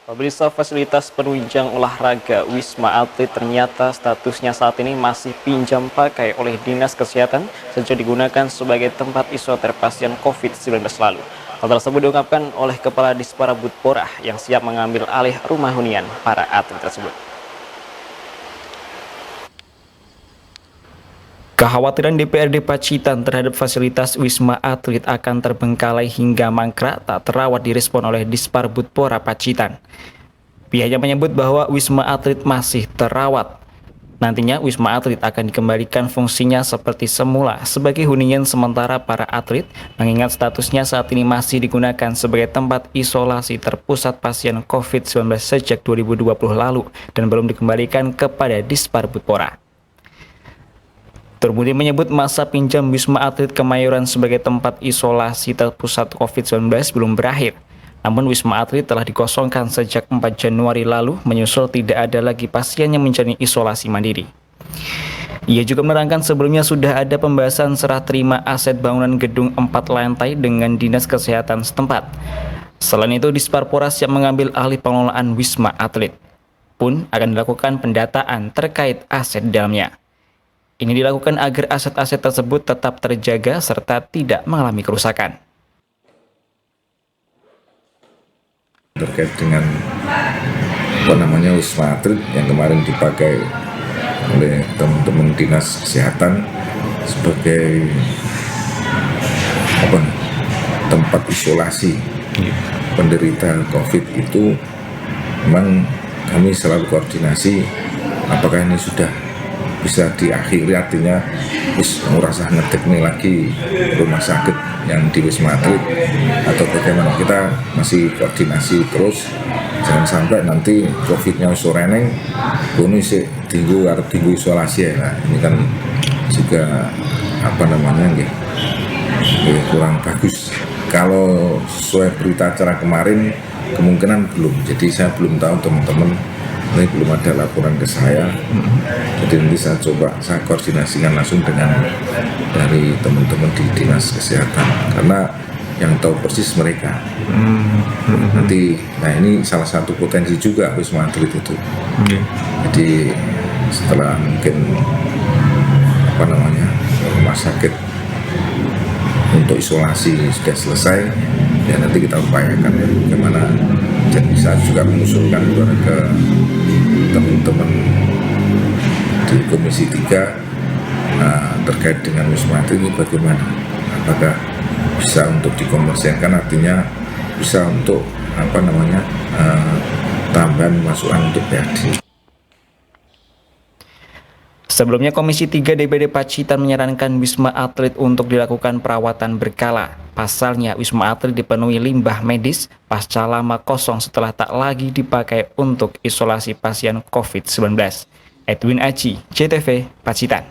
Pemirsa, fasilitas penunjang olahraga Wisma Atlet ternyata statusnya saat ini masih pinjam pakai oleh Dinas Kesehatan sejak digunakan sebagai tempat isoter pasien COVID-19 lalu. Hal tersebut diungkapkan oleh Kepala Disparabudpora yang siap mengambil alih rumah hunian para atlet tersebut. Kekhawatiran DPRD Pacitan terhadap fasilitas Wisma Atlet akan terbengkalai hingga mangkrak tak terawat direspon oleh Disparabudpora Pacitan. Pihaknya menyebut bahwa Wisma Atlet masih terawat. Nantinya Wisma Atlet akan dikembalikan fungsinya seperti semula sebagai hunian sementara para atlet, mengingat statusnya saat ini masih digunakan sebagai tempat isolasi terpusat pasien COVID-19 sejak 2020 lalu dan belum dikembalikan kepada Disparabudpora. Terbukti menyebut masa pinjam Wisma Atlet Kemayoran sebagai tempat isolasi terpusat COVID-19 belum berakhir. Namun Wisma Atlet telah dikosongkan sejak 4 Januari lalu menyusul tidak ada lagi pasien yang menjalani isolasi mandiri. Ia juga menerangkan sebelumnya sudah ada pembahasan serah terima aset bangunan gedung 4 lantai dengan Dinas Kesehatan setempat. Selain itu, Disparpora siap mengambil alih pengelolaan Wisma Atlet. Pun akan dilakukan pendataan terkait aset di dalamnya. Ini dilakukan agar aset-aset tersebut tetap terjaga serta tidak mengalami kerusakan. Terkait dengan Wisma Atlet yang kemarin dipakai oleh teman-teman Dinas Kesehatan sebagai tempat isolasi penderita COVID itu, memang kami selalu koordinasi apakah ini sudah bisa diakhiri, artinya merasa ngedek nih lagi rumah sakit yang di Wisma Atlet atau bagaimana. Kita masih koordinasi terus, jangan sampai nanti COVID-nya usureneng ini sih tinggu isolasi ya. Nah, ini kan juga kurang bagus. Kalau sesuai berita acara kemarin kemungkinan belum, jadi saya belum tahu teman-teman, ini belum ada laporan ke saya. Jadi nanti saya koordinasikan langsung dengan dari teman-teman di Dinas Kesehatan, karena yang tahu persis mereka. Nanti, nah ini salah satu potensi juga Wisma Atlet itu. Jadi setelah mungkin rumah sakit untuk isolasi sudah selesai, ya nanti kita upayakan bagaimana, dan bisa juga mengusulkan ke teman-teman di Komisi 3 terkait dengan Wisma Atlet ini bagaimana, apakah bisa untuk dikomersialkan, artinya bisa untuk tambahan masukan untuk PAD. Sebelumnya, Komisi 3 DPRD Pacitan menyarankan Wisma Atlet untuk dilakukan perawatan berkala. Pasalnya, Wisma Atlet dipenuhi limbah medis pasca lama kosong setelah tak lagi dipakai untuk isolasi pasien COVID-19. Edwin Aji, JTV, Pacitan.